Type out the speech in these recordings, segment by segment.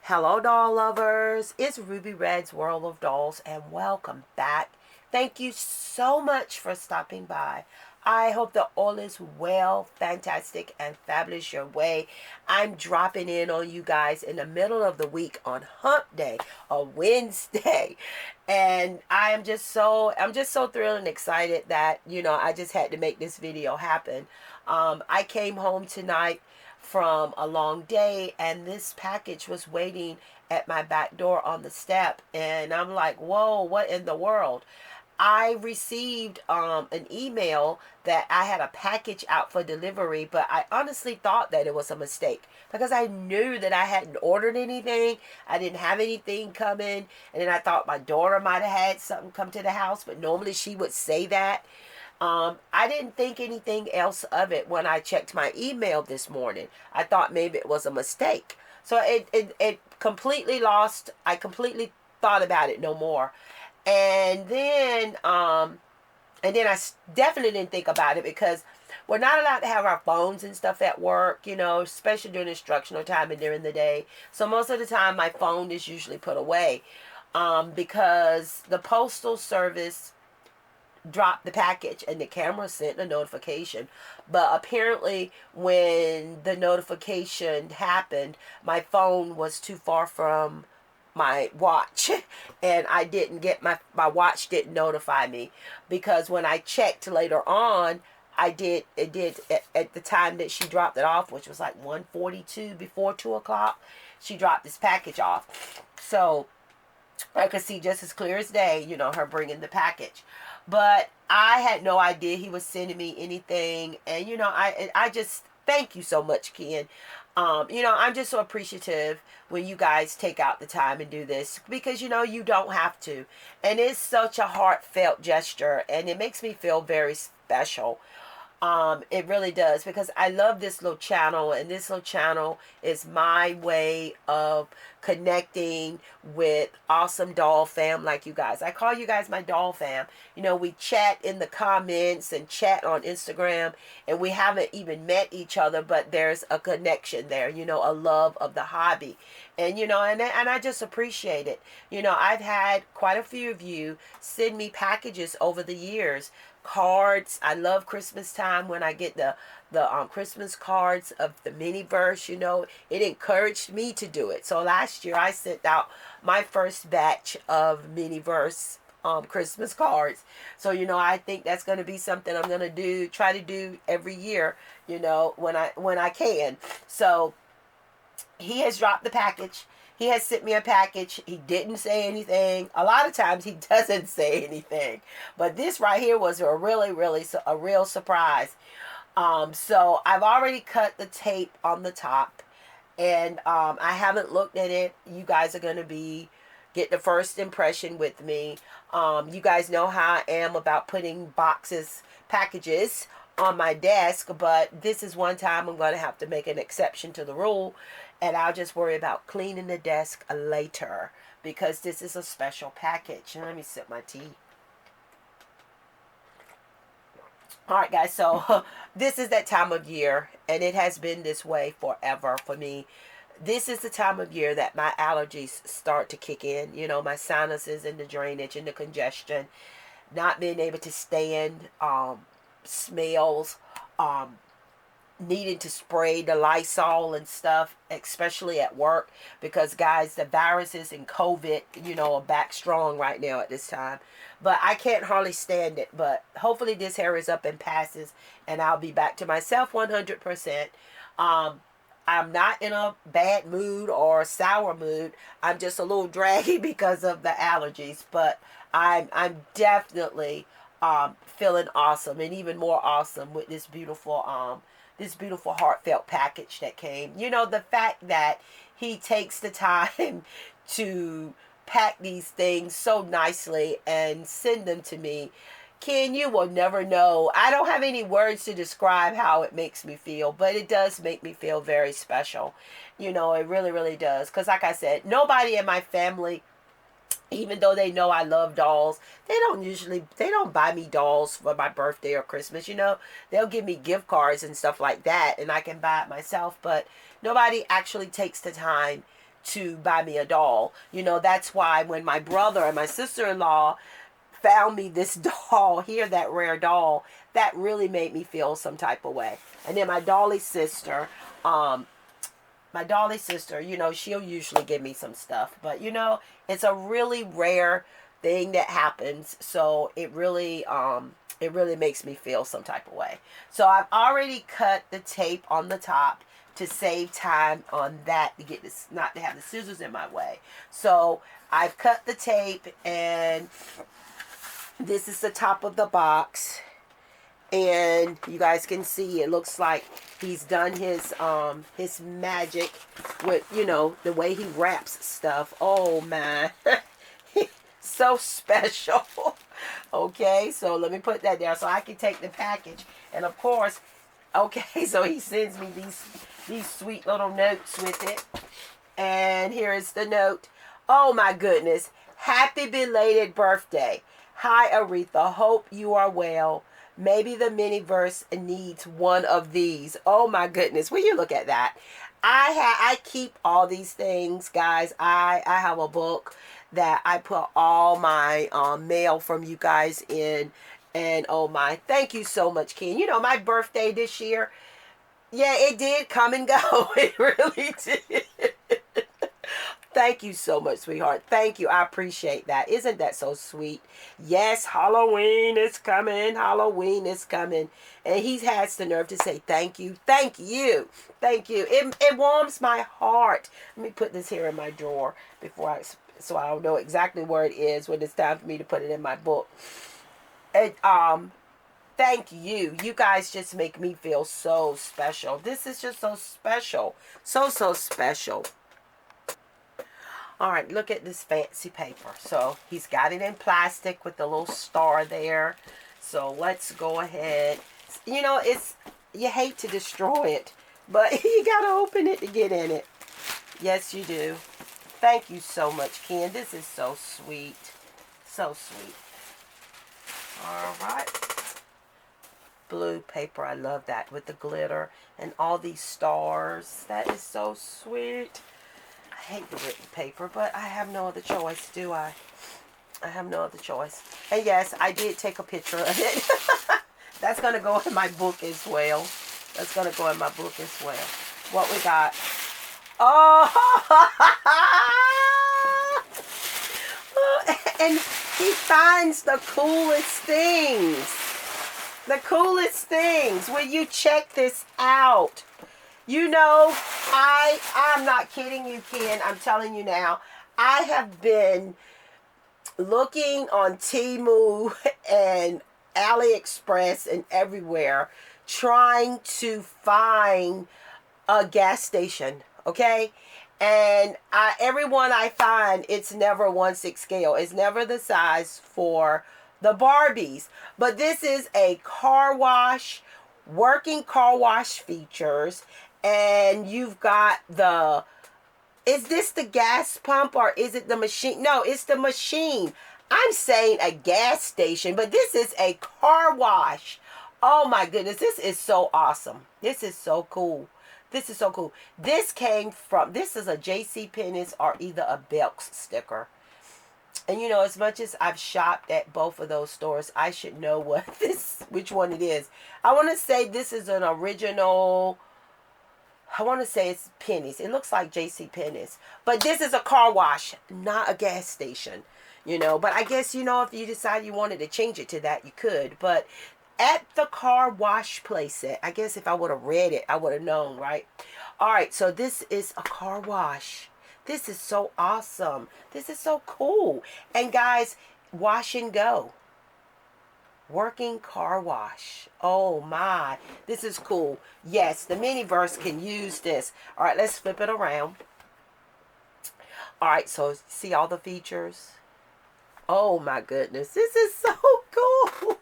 Hello, doll lovers. It's Ruby Red's World of Dolls, and welcome back. Thank you so much for stopping by. I hope that all is well, fantastic, and fabulous your way. I'm dropping in on you guys in the middle of the week on Hump Day, a Wednesday, and I'm just so thrilled and excited that I just had to make this video happen. I came home tonight from a long day, and this package was waiting at my back door on the step, and I'm like, whoa, what in the world? I received an email that I had a package out for delivery, but I honestly thought that it was a mistake because I knew that I hadn't ordered anything. I didn't have anything coming, and then I thought my daughter might have had something come to the house, but normally she would say that. I didn't think anything else of it when I checked my email this morning. I thought maybe it was a mistake. So it completely lost. I completely thought about it no more. And then I definitely didn't think about it because we're not allowed to have our phones and stuff at work, especially during instructional time and during the day. So most of the time my phone is usually put away because the postal service dropped the package and the camera sent a notification, but apparently when the notification happened, my phone was too far from my watch and I didn't get my watch didn't notify me, because when I checked later on, it did at the time that she dropped it off, which was like 1:42, before 2 o'clock. She dropped this package off, so I could see just as clear as day, her bringing the package. But I had no idea he was sending me anything. And, I just thank you so much, Ken. I'm just so appreciative when you guys take out the time and do this, because, you don't have to. And it's such a heartfelt gesture, and it makes me feel very special. It really does, because I love this little channel, and this little channel is my way of connecting with awesome doll fam like you guys. I call you guys my doll fam. We chat in the comments and chat on Instagram, and we haven't even met each other, but there's a connection there, a love of the hobby. And, and I just appreciate it. I've had quite a few of you send me packages over the years. Cards. I love Christmas time when I get the Christmas cards of the mini-verse. It encouraged me to do it. So last year I sent out my first batch of mini-verse Christmas cards. So I think that's going to be something I'm going to try to do every year, when I can. So he has dropped the package. He has sent me a package. He didn't say anything. A lot of times he doesn't say anything. But this right here was a real surprise. So I've already cut the tape on the top. And I haven't looked at it. You guys are going to get the first impression with me. You guys know how I am about putting packages on my desk. But this is one time I'm going to have to make an exception to the rule. And I'll just worry about cleaning the desk later, because this is a special package. Let me sip my tea. Alright guys, so this is that time of year, and it has been this way forever for me. This is the time of year that my allergies start to kick in. My sinuses and the drainage and the congestion. Not being able to stand smells. Needing to spray the Lysol and stuff, especially at work, because guys, the viruses and COVID, are back strong right now at this time. But I can't hardly stand it. But hopefully this hair is up and passes, and I'll be back to myself 100%. I'm not in a bad mood or sour mood. I'm just a little draggy because of the allergies, but I'm definitely feeling awesome, and even more awesome with this beautiful heartfelt package that came. The fact that he takes the time to pack these things so nicely and send them to me. Ken, you will never know. I don't have any words to describe how it makes me feel, but it does make me feel very special. It really, really does. Because like I said, nobody in my family, even though they know I love dolls, they don't buy me dolls for my birthday or Christmas. They'll give me gift cards and stuff like that, and I can buy it myself. But nobody actually takes the time to buy me a doll. You know, that's why when my brother and my sister-in-law found me this doll here, that rare doll, that really made me feel some type of way. And then my dolly sister, you know, she'll usually give me some stuff, but you know, it's a really rare thing that happens, so it really makes me feel some type of way. So I've already cut the tape on the top to save time on that, to get this, not to have the scissors in my way. So I've cut the tape, and this is the top of the box, and you guys can see it looks like he's done his magic with, you know, the way he wraps stuff. Oh man. So special. Okay, so let me put that down so I can take the package. And of course, okay, so he sends me these sweet little notes with it. And here is the note. Oh my goodness. Happy belated birthday. Hi Aretha, hope you are well. Maybe the mini-verse needs one of these. Oh my goodness. Will you look at that? I keep all these things, guys. I have a book that I put all my mail from you guys in. And oh my, thank you so much, Ken. You know, my birthday this year, yeah, it did come and go. It really did. Thank you so much, sweetheart. Thank you. I appreciate that. Isn't that so sweet? Yes, Halloween is coming. Halloween is coming. And he has the nerve to say thank you. Thank you. Thank you. It warms my heart. Let me put this here in my drawer before so I don't know exactly where it is when it's time for me to put it in my book. And, thank you. You guys just make me feel so special. This is just so special. So special. All right, look at this fancy paper. So he's got it in plastic with the little star there. So let's go ahead. You know, you hate to destroy it, but you got to open it to get in it. Yes, you do. Thank you so much, Ken. This is so sweet. So sweet. All right. Blue paper. I love that with the glitter and all these stars. That is so sweet. I hate the written paper, but I have no other choice, do I? I have no other choice. And yes, I did take a picture of it. That's going to go in my book as well. That's going to go in my book as well. What we got? Oh! And he finds the coolest things. The coolest things. Will you check this out? You know, I'm not kidding you, Ken. I'm telling you now. I have been looking on Temu and AliExpress and everywhere trying to find a gas station, okay? And everyone I find, it's never 1/6 scale. It's never the size for the Barbies. But this is a car wash, working car wash features. And you've got is this the gas pump or is it the machine? No, it's the machine. I'm saying a gas station, but this is a car wash. Oh my goodness, this is so awesome. This is so cool. This is so cool. This is a JCPenney's or either a Belk's sticker. And you know, as much as I've shopped at both of those stores, I should know which one it is. I want to say this is an original, I want to say it's Penny's. It looks like JCPenney's. But this is a car wash, not a gas station. You know, but I guess, you know, if you decide you wanted to change it to that, you could. But at the car wash place, I guess if I would have read it, I would have known, right? All right, so this is a car wash. This is so awesome. This is so cool. And guys, wash and go. Working car wash. Oh my. This is cool. Yes, the mini-verse can use this. All right, let's flip it around. All right, so see all the features? Oh my goodness. This is so cool.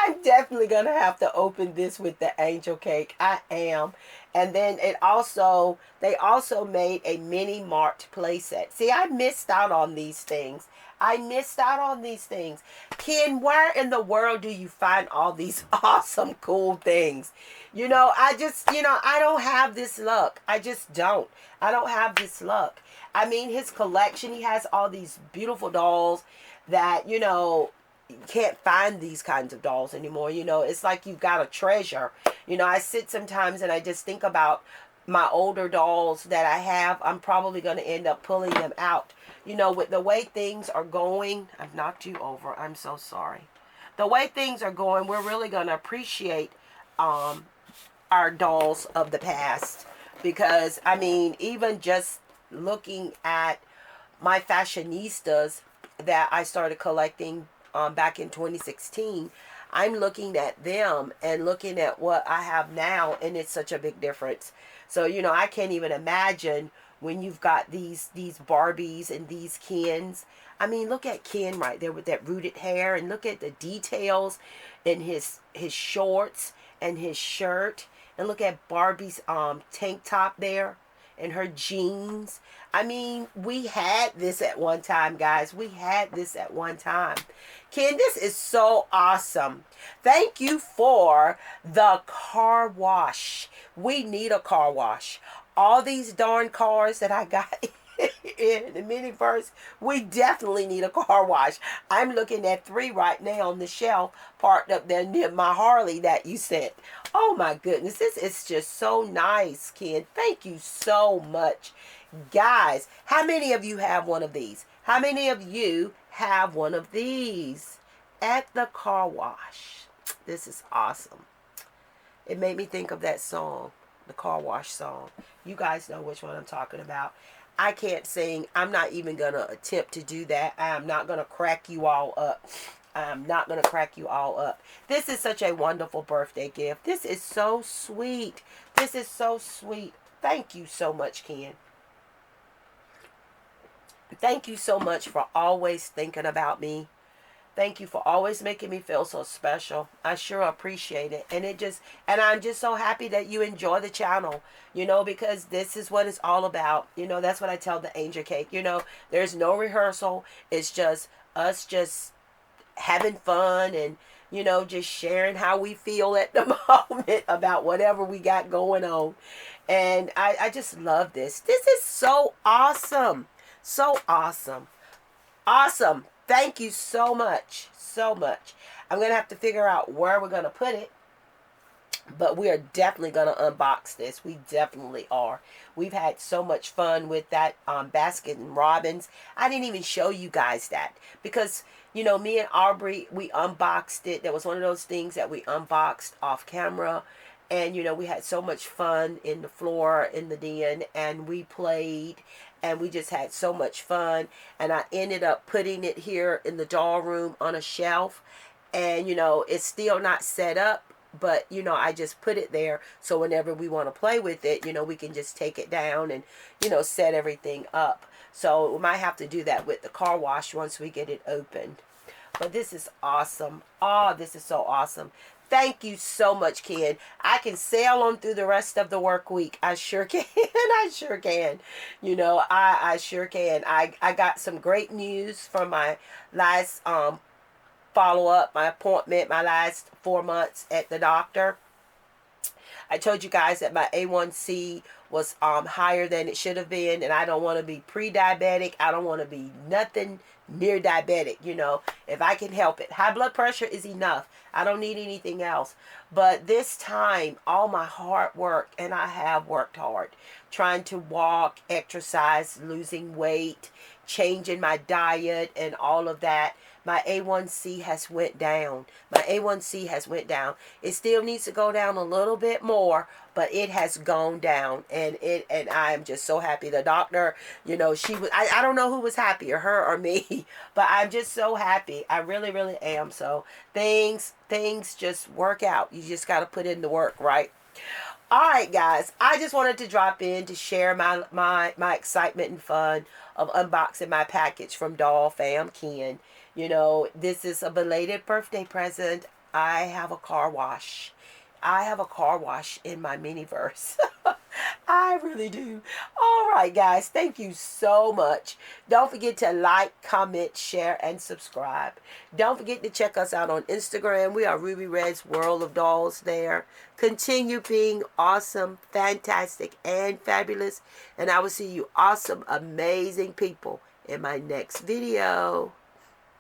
I'm definitely gonna have to open this with the angel cake. I am. And then they also made a mini marked playset. See, I missed out on these things. I missed out on these things. Ken, where in the world do you find all these awesome, cool things? I don't have this luck. I just don't. I don't have this luck. I mean, his collection, he has all these beautiful dolls that, you can't find these kinds of dolls anymore. It's like you've got a treasure. I sit sometimes and I just think about my older dolls that I have. I'm probably going to end up pulling them out. With the way things are going, I've knocked you over. I'm so sorry. The way things are going, we're really going to appreciate our dolls of the past. Because, I mean, even just looking at my fashionistas that I started collecting back in 2016, I'm looking at them and looking at what I have now, and it's such a big difference. So, I can't even imagine when you've got these Barbies and these Kens. I mean, look at Ken right there with that rooted hair, and look at the details in his shorts and his shirt, and look at Barbie's tank top there and her jeans. I mean, we had this at one time, guys. We had this at one time. Ken, this is so awesome. Thank you for the car wash. We need a car wash. All these darn cars that I got in the miniverse, we definitely need a car wash. I'm looking at 3 right now on the shelf parked up there near my Harley that you sent. Oh my goodness, this is just so nice, Ken. Thank you so much. Guys, how many of you have one of these? How many of you have one of these at the car wash? This is awesome. It made me think of that song, the car wash song. You guys know which one I'm talking about. I can't sing. I'm not even going to attempt to do that. I'm not going to crack you all up. I'm not going to crack you all up. This is such a wonderful birthday gift. This is so sweet. This is so sweet. Thank you so much, Ken. Thank you so much for always thinking about me. Thank you for always making me feel so special. I sure appreciate it. And I'm just so happy that you enjoy the channel, because this is what it's all about. That's what I tell the angel cake. There's no rehearsal. It's just us just having fun and, just sharing how we feel at the moment about whatever we got going on. And I just love this. This is so awesome. So awesome. Awesome. Thank you so much. So much. I'm going to have to figure out where we're going to put it. But we are definitely going to unbox this. We definitely are. We've had so much fun with that Baskin and Robbins. I didn't even show you guys that. Because, me and Aubrey, we unboxed it. That was one of those things that we unboxed off camera. And, we had so much fun in the floor, in the den. And we played. And we just had so much fun. And I ended up putting it here in the doll room on a shelf. And, it's still not set up. But, I just put it there. So whenever we want to play with it, we can just take it down and, set everything up. So we might have to do that with the car wash once we get it opened. But this is awesome. Oh, this is so awesome. Thank you so much, Ken. I can sail on through the rest of the work week. I sure can. I sure can. I sure can. I got some great news from my last follow-up, my appointment, my last 4 months at the doctor. I told you guys that my A1C was higher than it should have been, and I don't want to be pre-diabetic. I don't want to be nothing near diabetic, if I can help it. High blood pressure is enough. I don't need anything else. But this time, all my hard work, and I have worked hard, trying to walk, exercise, losing weight, changing my diet, and all of that, my A1C has went down. My A1C has went down. It still needs to go down a little bit more, but it has gone down, and I am just so happy. The doctor, she was, I don't know who was happier, her or me, but I'm just so happy. I really, really am. So things just work out. You just got to put in the work, right? All right, guys, I just wanted to drop in to share my excitement and fun of unboxing my package from Doll Fam Ken. This is a belated birthday present. I have a car wash. I have a car wash in my miniverse. I really do. All right, guys. Thank you so much. Don't forget to like, comment, share, and subscribe. Don't forget to check us out on Instagram. We are Ruby Red's World of Dolls there. Continue being awesome, fantastic, and fabulous. And I will see you awesome, amazing people in my next video.